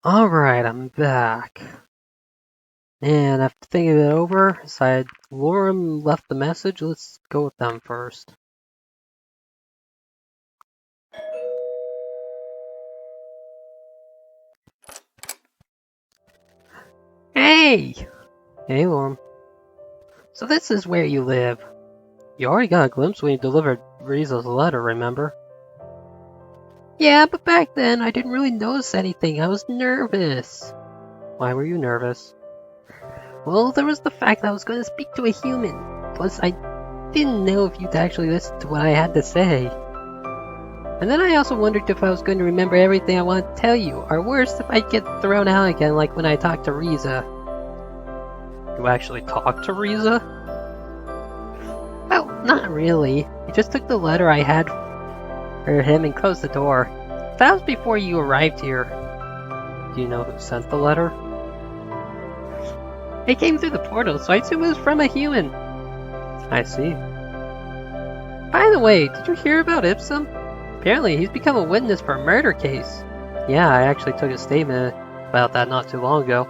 Alright, I'm back. And after thinking it over, I decided Lorem left the message. Let's go with them first. Hey! Hey, Lorem. So this is where you live. You already got a glimpse when you delivered Riza's letter, remember? Yeah, but back then I didn't really notice anything. I was nervous. Why were you nervous? Well, there was the fact that I was going to speak to a human. Plus, I didn't know if you'd actually listen to what I had to say. And then I also wondered if I was going to remember everything I wanted to tell you, or worse, if I'd get thrown out again like when I talked to Riza. You actually talked to Riza? Well, not really. He just took the letter I had for him and closed the door. That was before you arrived here. Do you know who sent the letter? It came through the portal, so I assume it was from a human. I see. By the way, did you hear about Ipsum? Apparently, he's become a witness for a murder case. Yeah, I actually took a statement about that not too long ago.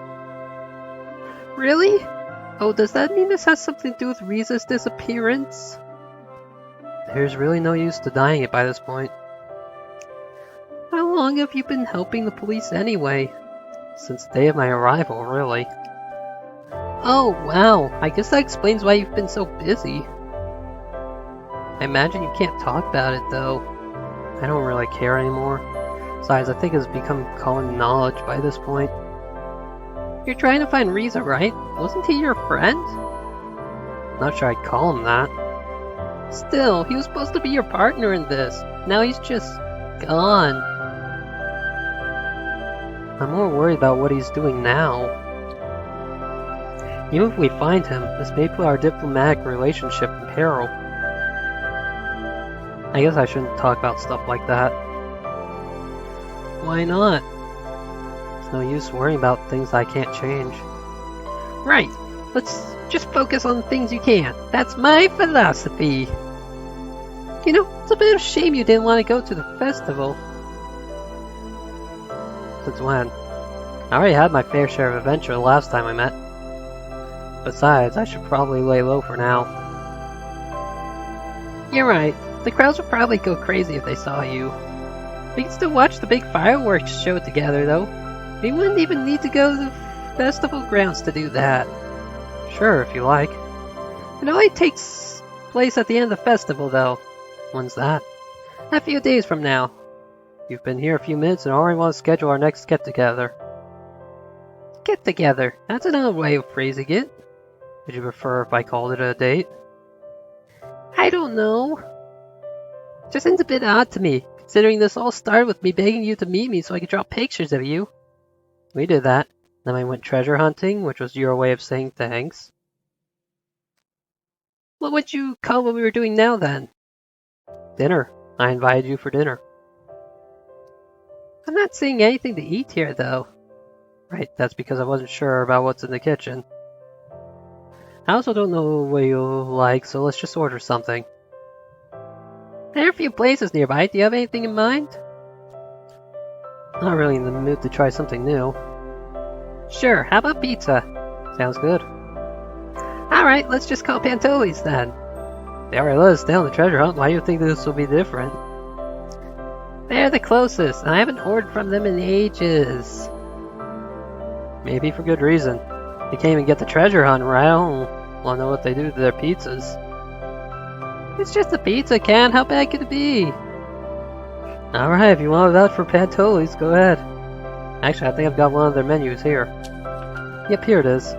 Really? Oh, does that mean this has something to do with Riza's disappearance? There's really no use denying it by this point. How long have you been helping the police anyway? Since the day of my arrival, really. Oh, wow. I guess that explains why you've been so busy. I imagine you can't talk about it, though. I don't really care anymore. Besides, I think it's become common knowledge by this point. You're trying to find Riza, right? Wasn't he your friend? Not sure I'd call him that. Still, he was supposed to be your partner in this. Now he's just gone. I'm more worried about what he's doing now. Even if we find him, this may put our diplomatic relationship in peril. I guess I shouldn't talk about stuff like that. Why not? It's no use worrying about things I can't change. Right! Let's just focus on the things you can. That's my philosophy! You know, it's a bit of a shame you didn't want to go to the festival. Since when? I already had my fair share of adventure the last time we met. Besides, I should probably lay low for now. You're right. The crowds would probably go crazy if they saw you. We can still watch the big fireworks show together, though. We wouldn't even need to go to the festival grounds to do that. Sure, if you like. It only takes place at the end of the festival, though. When's that? A few days from now. You've been here a few minutes and already want to schedule our next get-together. Get-together? That's another way of phrasing it. Would you prefer if I called it a date? I don't know. It just seems a bit odd to me, considering this all started with me begging you to meet me so I could draw pictures of you. We did that. Then I went treasure hunting, which was your way of saying thanks. What would you call what we were doing now, then? Dinner. I invited you for dinner. I'm not seeing anything to eat here, though. Right, that's because I wasn't sure about what's in the kitchen. I also don't know what you'll like, so let's just order something. There are a few places nearby. Do you have anything in mind? Not really in the mood to try something new. Sure, how about pizza? Sounds good. Alright, let's just call Pantoli's then. They already let us down the treasure hunt. Why do you think this will be different? They're the closest, and I haven't ordered from them in ages. Maybe for good reason. They can't even get the treasure hunt right. I don't want to know what they do to their pizzas. It's just a pizza can. How bad could it be? Alright, if you want to vouch for Pantoli's, go ahead. Actually, I think I've got one of their menus here. Yep, here it is.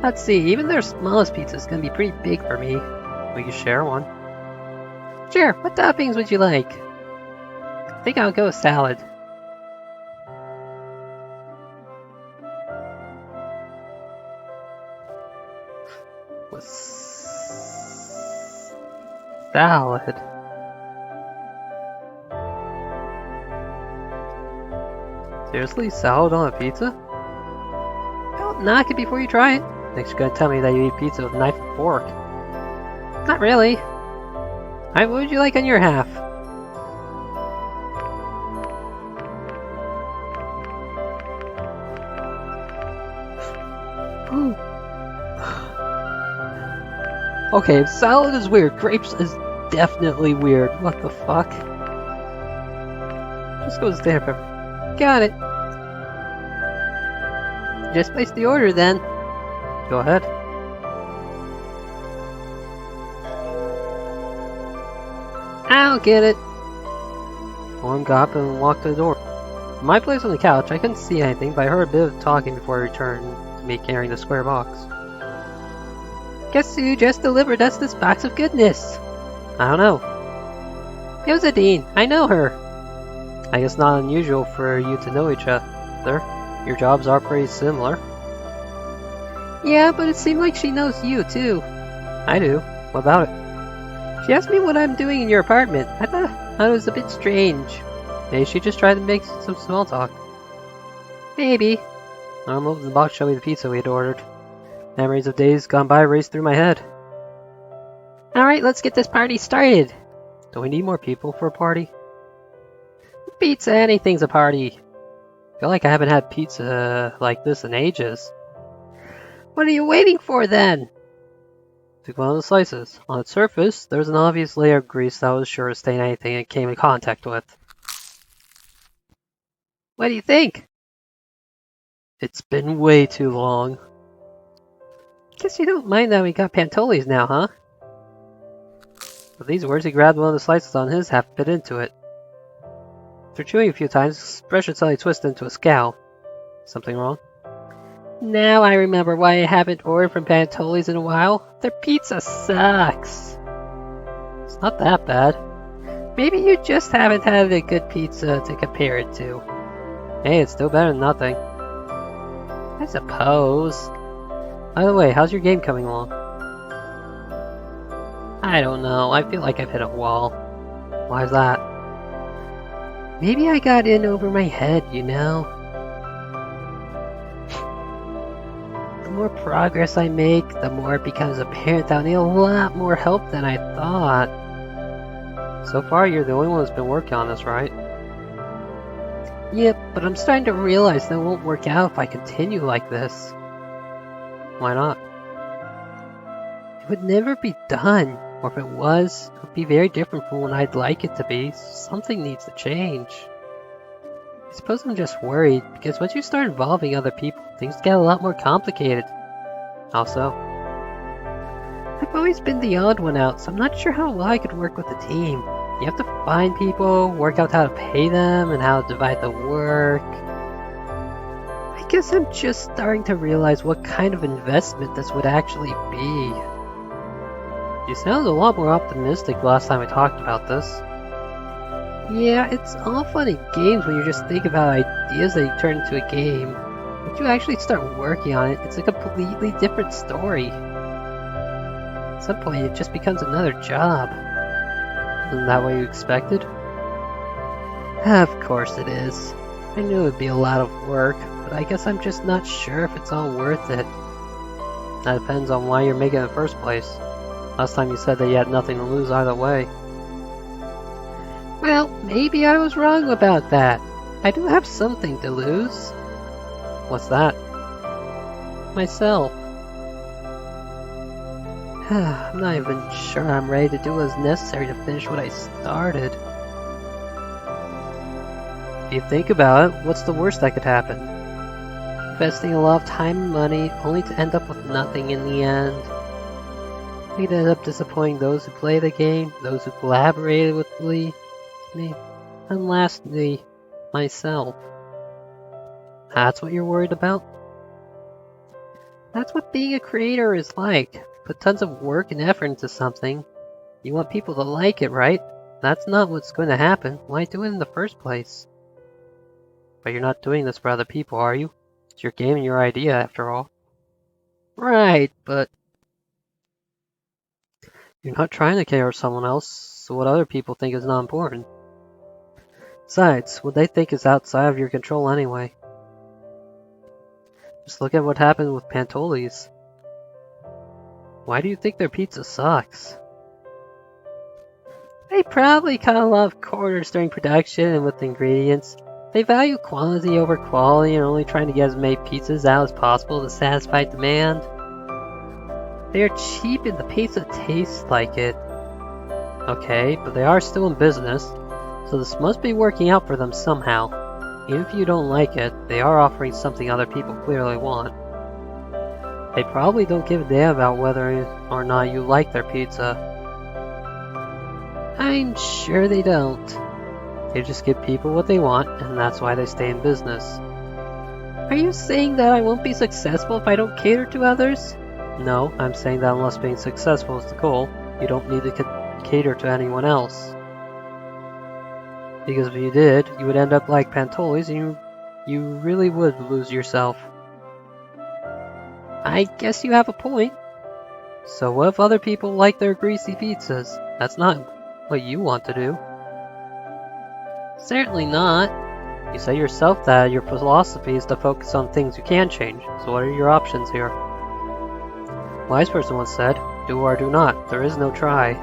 Let's see, even their smallest pizza is going to be pretty big for me. We can share one. Sure, what toppings would you like? I think I'll go with salad. With salad. Seriously, salad on a pizza? Don't knock it before you try it. Next you're gonna tell me that you eat pizza with a knife and fork. Not really. Alright, what would you like on your half? Okay, if salad is weird, grapes is definitely weird. What the fuck? Just goes there. Got it. Just place the order then. Go ahead. I'll get it. Lorem got up and walked to the door. From my place on the couch, I couldn't see anything, but I heard a bit of talking before I returned to me carrying the square box. Guess who just delivered us this box of goodness? I don't know. Yosadine, I know her. I guess not unusual for you to know each other. Your jobs are pretty similar. Yeah, but it seemed like she knows you too. I do. What about it? She asked me what I'm doing in your apartment. I thought it was a bit strange. Maybe she just tried to make some small talk. Maybe. I moved the box, showed me the pizza we had ordered. Memories of days gone by raced through my head. Alright, let's get this party started. Do we need more people for a party? Pizza, anything's a party. I feel like I haven't had pizza like this in ages. What are you waiting for then? Took one of the slices. On its surface, there was an obvious layer of grease that was sure to stain anything it came in contact with. What do you think? It's been way too long. Guess you don't mind that we got Pantoli's now, huh? With these words, he grabbed one of the slices on his half and bit into it. After chewing a few times, his expression suddenly twisted into a scowl. Something wrong? Now I remember why I haven't ordered from Pantoli's in a while. Their pizza sucks. It's not that bad. Maybe you just haven't had a good pizza to compare it to. Hey, it's still better than nothing. I suppose. By the way, how's your game coming along? I don't know. I feel like I've hit a wall. Why's that? Maybe I got in over my head, you know? The more progress I make, the more it becomes apparent that I need a lot more help than I thought. So far, you're the only one that's been working on this, right? Yep, but I'm starting to realize that it won't work out if I continue like this. Why not? It would never be done, or if it was, it would be very different from what I'd like it to be. Something needs to change. I suppose I'm just worried, because once you start involving other people, things get a lot more complicated. Also, I've always been the odd one out, so I'm not sure how well I could work with a team. You have to find people, work out how to pay them, and how to divide the work. I guess I'm just starting to realize what kind of investment this would actually be. You sounded a lot more optimistic last time I talked about this. Yeah, it's all fun and games when you just think about ideas that you turn into a game. Once you actually start working on it, it's a completely different story. At some point, it just becomes another job. Isn't that what you expected? Of course it is. I knew it would be a lot of work, but I guess I'm just not sure if it's all worth it. That depends on why you're making it in the first place. Last time you said that you had nothing to lose either way. Well, maybe I was wrong about that. I do have something to lose. What's that? Myself. I'm not even sure I'm ready to do what's necessary to finish what I started. If you think about it, what's the worst that could happen? Investing a lot of time and money only to end up with nothing in the end. You'd end up disappointing those who play the game, those who collaborated with me, and lastly, myself. That's what you're worried about? That's what being a creator is like. Put tons of work and effort into something. You want people to like it, right? That's not what's going to happen. Why do it in the first place? But you're not doing this for other people, are you? It's your game and your idea, after all. Right, but you're not trying to care for someone else, so what other people think is not important. Besides, what they think is outside of your control anyway. Just look at what happened with Pantoli's. Why do you think their pizza sucks? They probably cut a lot of corners during production and with ingredients. They value quantity over quality and are only trying to get as many pizzas out as possible to satisfy demand. They are cheap and the pizza tastes like it. Okay, but they are still in business, so this must be working out for them somehow. Even if you don't like it, they are offering something other people clearly want. They probably don't give a damn about whether or not you like their pizza. I'm sure they don't. They just give people what they want, and that's why they stay in business. Are you saying that I won't be successful if I don't cater to others? No, I'm saying that unless being successful is the goal, you don't need to cater to anyone else. Because if you did, you would end up like Pantoli's and you really would lose yourself. I guess you have a point. So what if other people like their greasy pizzas? That's not what you want to do. Certainly not. You say yourself that your philosophy is to focus on things you can change, so what are your options here? Wise person once said, do or do not, there is no try.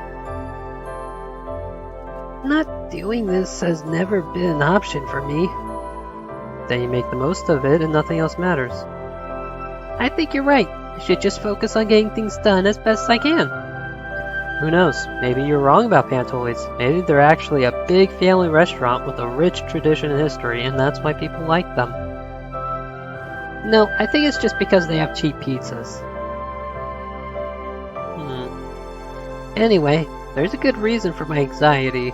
Not doing this has never been an option for me. Then you make the most of it and nothing else matters. I think you're right. I should just focus on getting things done as best I can. Who knows, maybe you're wrong about Pantoli's. Maybe they're actually a big family restaurant with a rich tradition and history, and that's why people like them. No, I think it's just because they have cheap pizzas. Anyway, there's a good reason for my anxiety.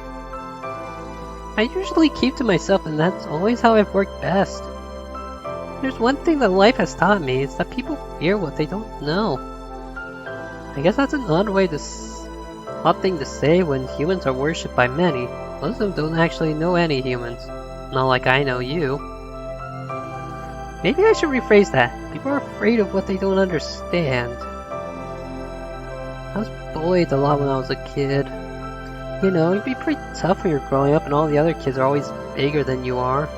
I usually keep to myself and that's always how I've worked best. There's one thing that life has taught me, it's that people fear what they don't know. I guess that's an odd thing to say when humans are worshipped by many. Most of them don't actually know any humans. Not like I know you. Maybe I should rephrase that. People are afraid of what they don't understand. I was bullied a lot when I was a kid. You know, it'd be pretty tough when you're growing up and all the other kids are always bigger than you are.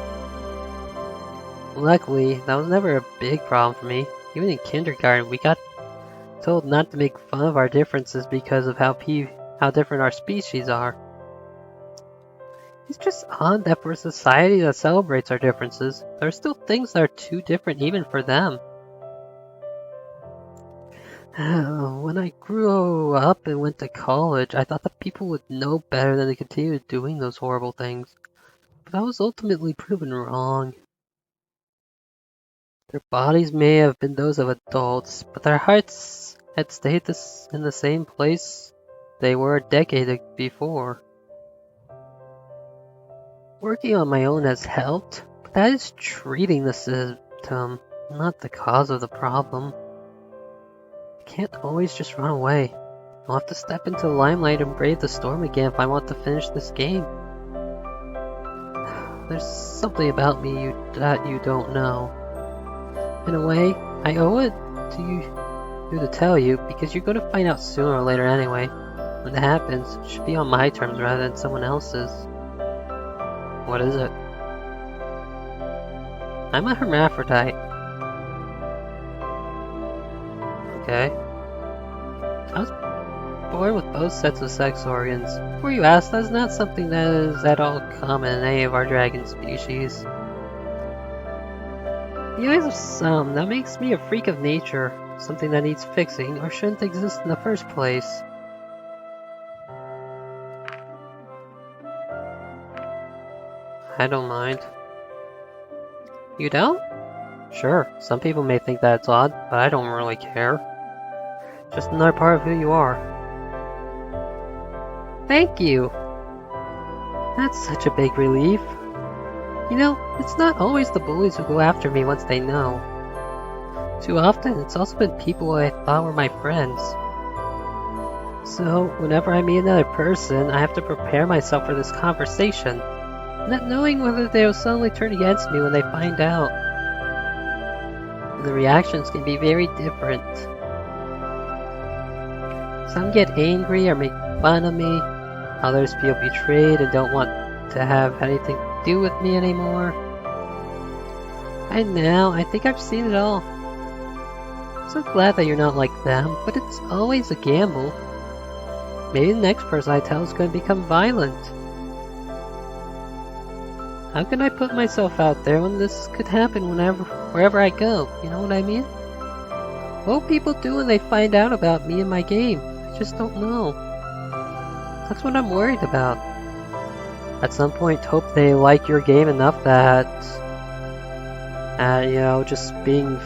Luckily, that was never a big problem for me. Even in kindergarten, we got told not to make fun of our differences because of how different our species are. It's just odd that for a society that celebrates our differences, there are still things that are too different even for them. When I grew up and went to college, I thought that people would know better than to continue doing those horrible things. But I was ultimately proven wrong. Their bodies may have been those of adults, but their hearts had stayed in the same place they were a decade before. Working on my own has helped, but that is treating the symptom, not the cause of the problem. I can't always just run away. I'll have to step into the limelight and brave the storm again if I want to finish this game. There's something about me that you don't know. In a way, I owe it to you to tell you, because you're going to find out sooner or later anyway. When that happens, it should be on my terms rather than someone else's. What is it? I'm a hermaphrodite. Okay. I was born with both sets of sex organs. Before you ask, that's not something that is at all common in any of our dragon species. In the eyes of some, that makes me a freak of nature, something that needs fixing or shouldn't exist in the first place. I don't mind. You don't? Sure, some people may think that it's odd, but I don't really care. Just another part of who you are. Thank you! That's such a big relief. You know, it's not always the bullies who go after me once they know. Too often, it's also been people I thought were my friends. So, whenever I meet another person, I have to prepare myself for this conversation, not knowing whether they will suddenly turn against me when they find out. And the reactions can be very different. Some get angry or make fun of me, others feel betrayed and don't want to have anything to do with me anymore. And now, I think I've seen it all. I'm so glad that you're not like them, but it's always a gamble. Maybe the next person I tell is going to become violent. How can I put myself out there when this could happen wherever I go? You know what I mean? What will people do when they find out about me and my game? I just don't know. That's what I'm worried about. At some point, hope they like your game enough that, you know, just being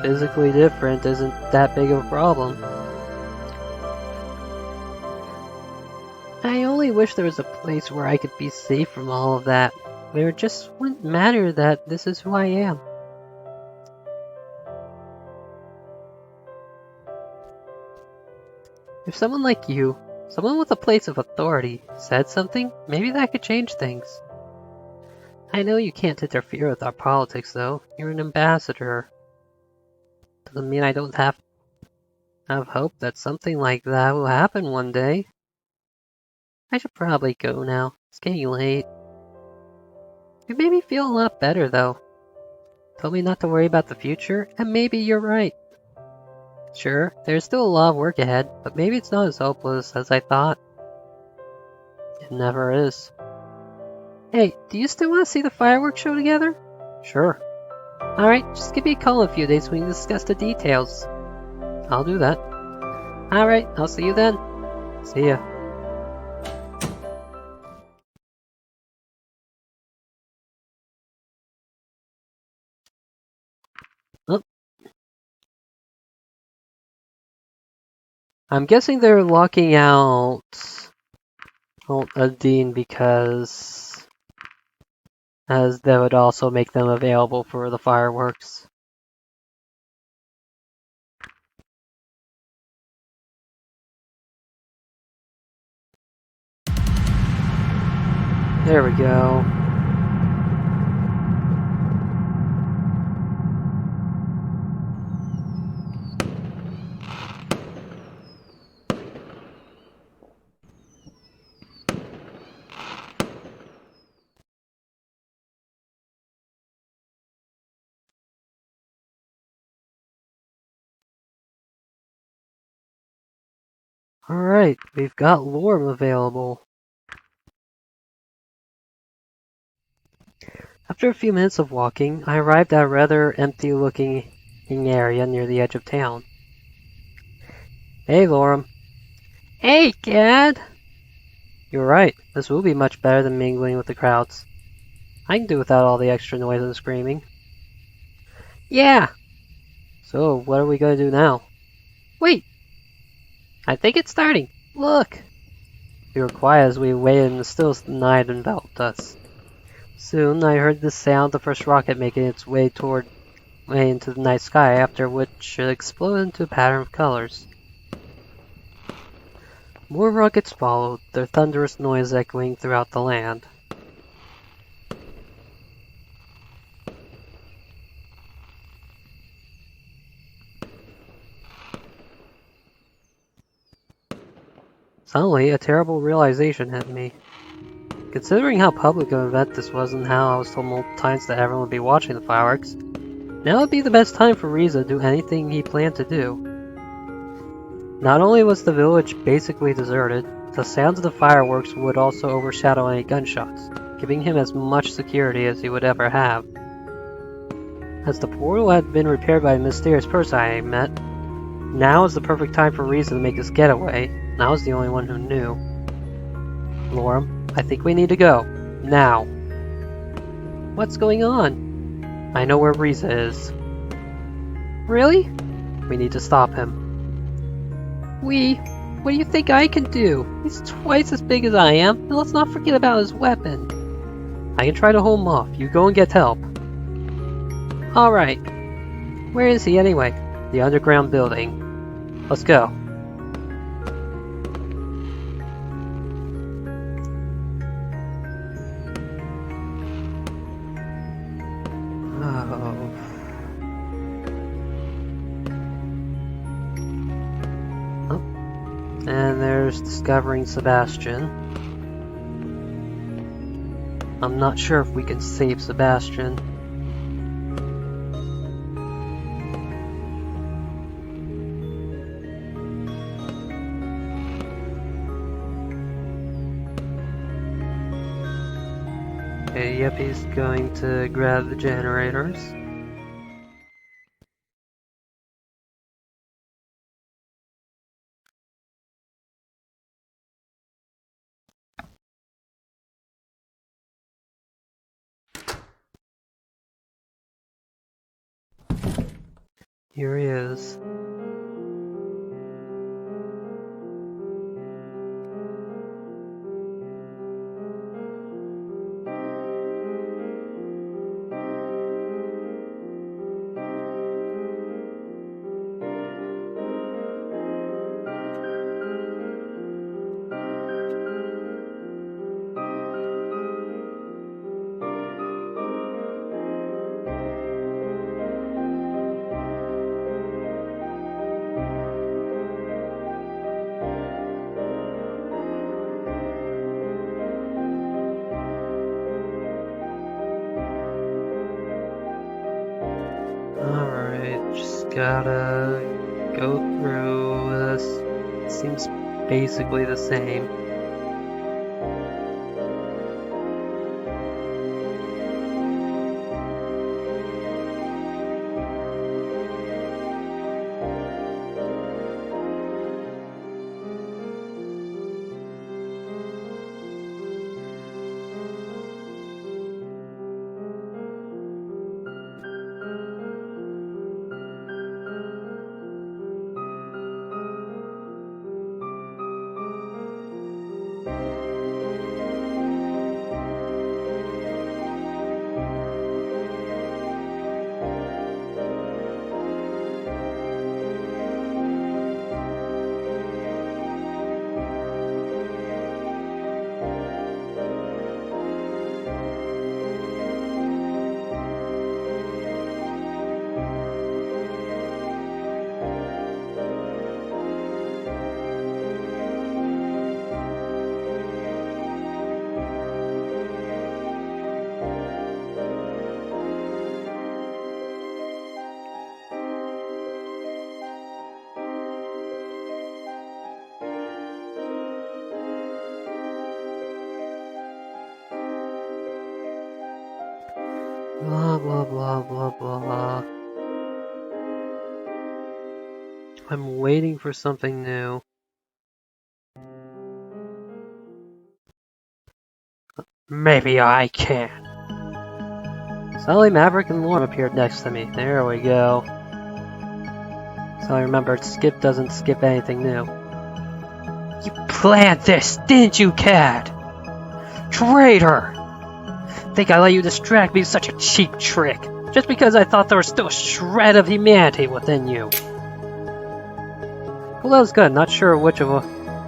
physically different isn't that big of a problem. I only wish there was a place where I could be safe from all of that, where it just wouldn't matter that this is who I am. If someone like you, someone with a place of authority, said something, maybe that could change things. I know you can't interfere with our politics, though. You're an ambassador. Doesn't mean I don't have hope that something like that will happen one day. I should probably go now. It's getting late. You made me feel a lot better, though. Told me not to worry about the future, and maybe you're right. Sure, there's still a lot of work ahead, but maybe it's not as hopeless as I thought. It never is. Hey, do you still want to see the fireworks show together? Sure. Alright, just give me a call in a few days so we can discuss the details. I'll do that. Alright, I'll see you then. See ya. Oh. I'm guessing they're locking out Dean because as that would also make them available for the fireworks. There we go. Alright, we've got Lorem available. After a few minutes of walking, I arrived at a rather empty-looking area near the edge of town. Hey, Lorem. Hey, Gad! You're right, this will be much better than mingling with the crowds. I can do without all the extra noise and screaming. Yeah! So, what are we gonna do now? Wait! I think it's starting! Look! We were quiet as we waited in the still night enveloped us. Soon I heard the sound of the first rocket making its way into the night sky, after which it exploded into a pattern of colors. More rockets followed, their thunderous noise echoing throughout the land. Suddenly, a terrible realization hit me. Considering how public an event this was and how I was told multiple times that everyone would be watching the fireworks, now would be the best time for Riza to do anything he planned to do. Not only was the village basically deserted, the sounds of the fireworks would also overshadow any gunshots, giving him as much security as he would ever have. As the portal had been repaired by a mysterious person I met, now is the perfect time for Riza to make his getaway, and I was the only one who knew. Lorem, I think we need to go. Now. What's going on? I know where Riza is. Really? We need to stop him. What do you think I can do? He's twice as big as I am, and let's not forget about his weapon. I can try to hold him off. You go and get help. Alright. Where is he anyway? The underground building. Let's go. And there's discovering Sebastian. I'm not sure if we can save Sebastian. Okay, yep, he's going to grab the generators. Here he is. Alright, just gotta go through this. It seems basically the same. Blah blah blah blah blah. I'm waiting for something new. Maybe I can. Suddenly Maverick and Lorem appeared next to me. There we go. So I remembered Skip doesn't skip anything new. You planned this, didn't you, Cad? Traitor! Think I let you distract me with such a cheap trick, just because I thought there was still a shred of humanity within you. Well, that was good. Not sure which of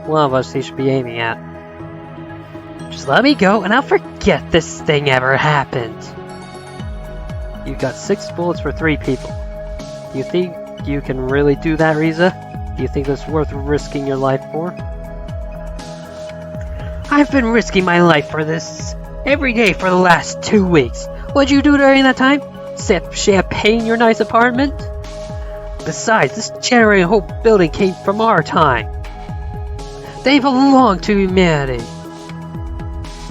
one of us he should be aiming at. Just let me go and I'll forget this thing ever happened. You've got 6 bullets for 3 people. Do you think you can really do that, Riza? Do you think that's worth risking your life for? I've been risking my life for this every day for the last 2 weeks. What'd you do during that time? Sip champagne in your nice apartment? Besides, this generator whole building came from our time. They belong to humanity.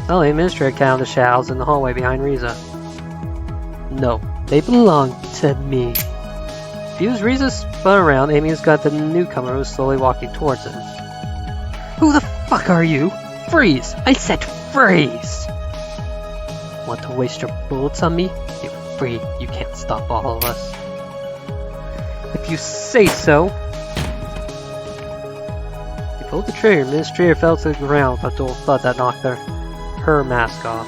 Oh, the administrator counted the shells in the hallway behind Riza. No, they belong to me. Fuse Riza spun around, aiming his gun at the newcomer who was slowly walking towards him. Who the fuck are you? Freeze! I said freeze! Want to waste your bullets on me? You're free. You can't stop all of us. If you say so. He pulled the trigger. Administrator fell to the ground with a dull thud that knocked her mask off.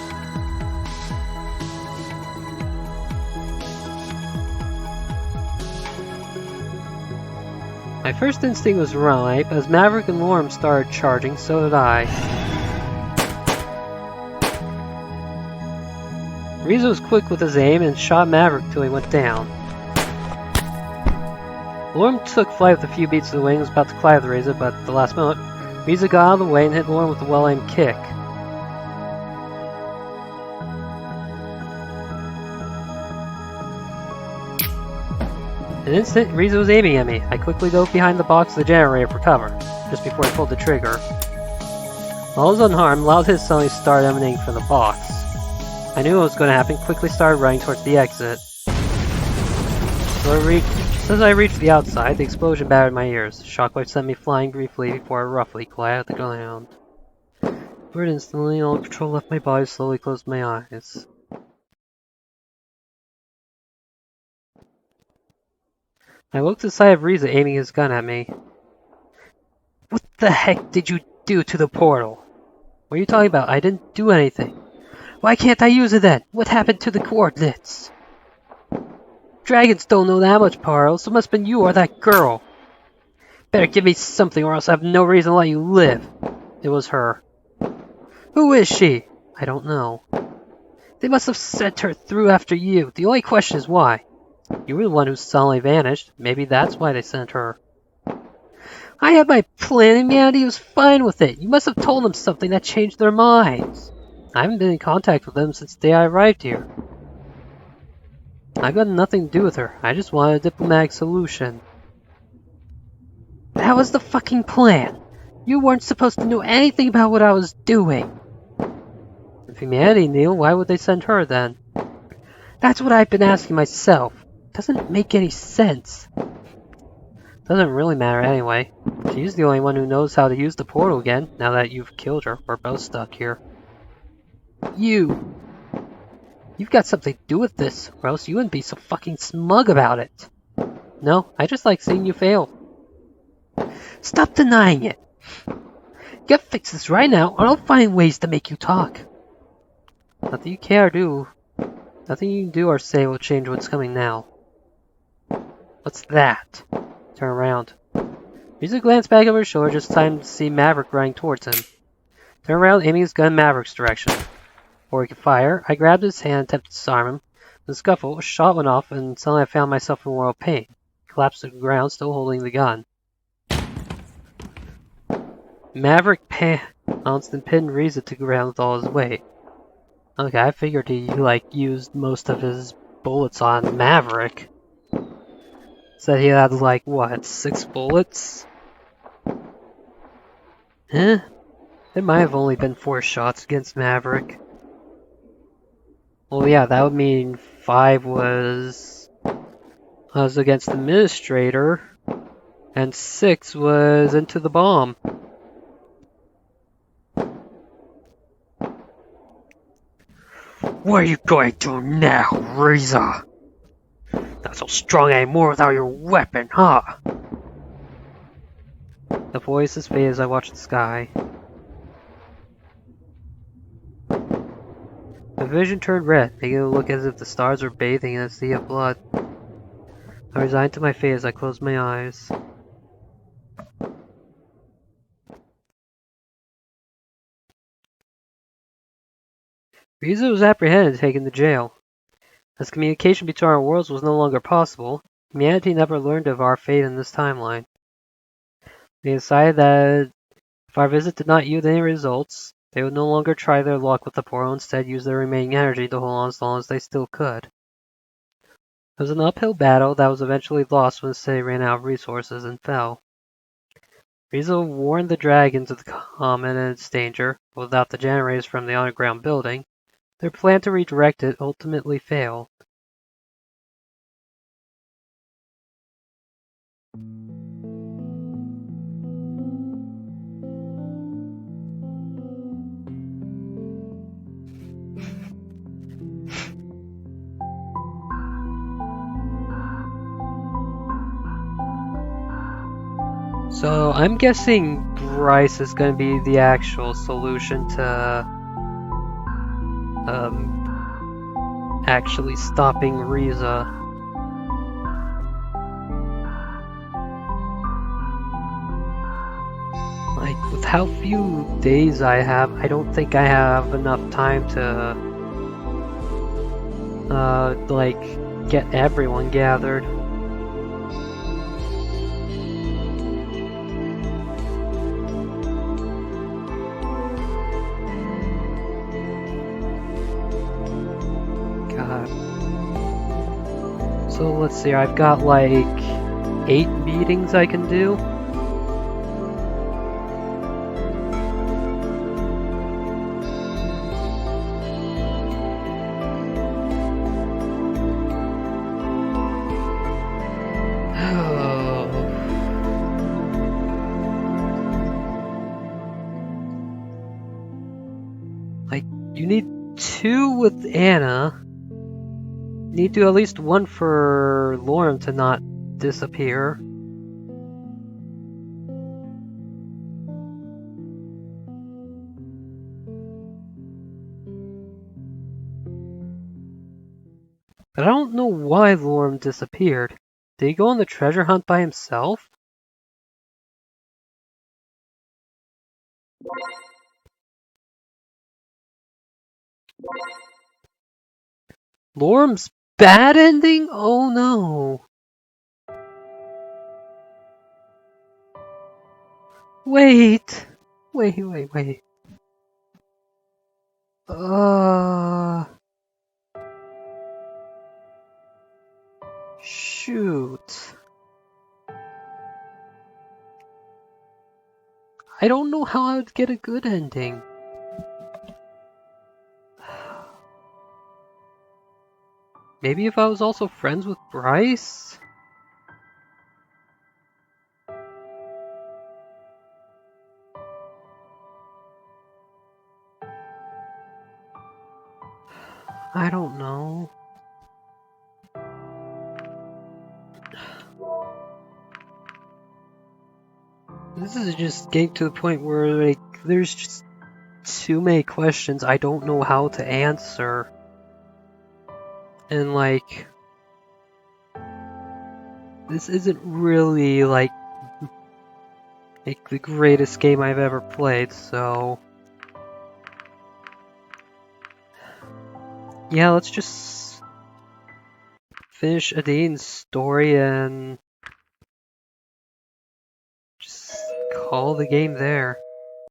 My first instinct was right, but as Maverick and Lorem started charging, so did I. Riza was quick with his aim and shot Maverick till he went down. Lorem took flight with a few beats of the wing and was about to collide with Riza, but at the last moment, Riza got out of the way and hit Lorem with a well-aimed kick. In an instant, Riza was aiming at me. I quickly dove behind the box of the generator for cover, just before he pulled the trigger. While I was unharmed, loud hits suddenly started emanating from the box. I knew what was going to happen, quickly started running towards the exit. As I reached the outside, the explosion battered my ears. The shockwave sent me flying briefly before I roughly collided at the ground. But instantly, all control left my body, slowly closed my eyes. I woke to the sight of Riza aiming his gun at me. What the heck did you do to the portal? What are you talking about? I didn't do anything. Why can't I use it then? What happened to the coordinates? Dragons don't know that much, Paro, so it must have been you or that girl. Better give me something or else I have no reason to let you live. It was her. Who is she? I don't know. They must have sent her through after you. The only question is why. You were the one who suddenly vanished. Maybe that's why they sent her. I had my plan and humanity was fine with it. You must have told them something that changed their minds. I haven't been in contact with them since the day I arrived here. I've got nothing to do with her. I just wanted a diplomatic solution. That was the fucking plan. You weren't supposed to know anything about what I was doing. If humanity knew, why would they send her then? That's what I've been asking myself. Doesn't make any sense. Doesn't really matter anyway. She's the only one who knows how to use the portal again, now that you've killed her. We're both stuck here. You've got something to do with this, or else you wouldn't be so fucking smug about it. No, I just like seeing you fail. Stop denying it. You gotta fix this right now, or I'll find ways to make you talk. Nothing you can do or say will change what's coming now. What's that? Turn around. Riza glanced back over his shoulder just in time to see Maverick running towards him. Turn around, aiming his gun in Maverick's direction. Before he could fire, I grabbed his hand and attempted to disarm him. In the scuffle, a shot went off, and suddenly I found myself in a world of pain. I collapsed to the ground, still holding the gun. Maverick pounced and pinned Riza to the ground with all his weight. Okay, I figured he, used most of his bullets on Maverick. Said he had, 6 bullets? Huh? It might have only been 4 shots against Maverick. Well, yeah, that would mean 5 was against the Administrator, and 6 was into the bomb. What are you going to do now, Riza? Not so strong anymore without your weapon, huh? The voices fade as I watch the sky. The vision turned red, making it look as if the stars were bathing in a sea of blood. I resigned to my fate as I closed my eyes. Riza was apprehended and taken to jail. As communication between our worlds was no longer possible, humanity never learned of our fate in this timeline. They decided that if our visit did not yield any results, they would no longer try their luck with the portal, instead use their remaining energy to hold on as long as they still could. It was an uphill battle that was eventually lost when the city ran out of resources and fell. Riza warned the dragons of the comet and its danger, but without the generators from the underground building, their plan to redirect it ultimately failed. So I'm guessing Bryce is going to be the actual solution to actually stopping Riza. With how few days I have, I don't think I have enough time to get everyone gathered. So let's see, I've got 8 meetings I can do. 2 with Anna. Need to at least 1 for Lorem to not disappear. But I don't know why Lorem disappeared. Did he go on the treasure hunt by himself? Lorem's bad ending? Oh no. Wait. Wait. Shoot. I don't know how I would get a good ending. Maybe if I was also friends with Bryce? I don't know. This is just getting to the point where, like, there's just too many questions I don't know how to answer. And, like, this isn't really, like the greatest game I've ever played, so... Yeah, let's just finish Adine's story and just call the game there.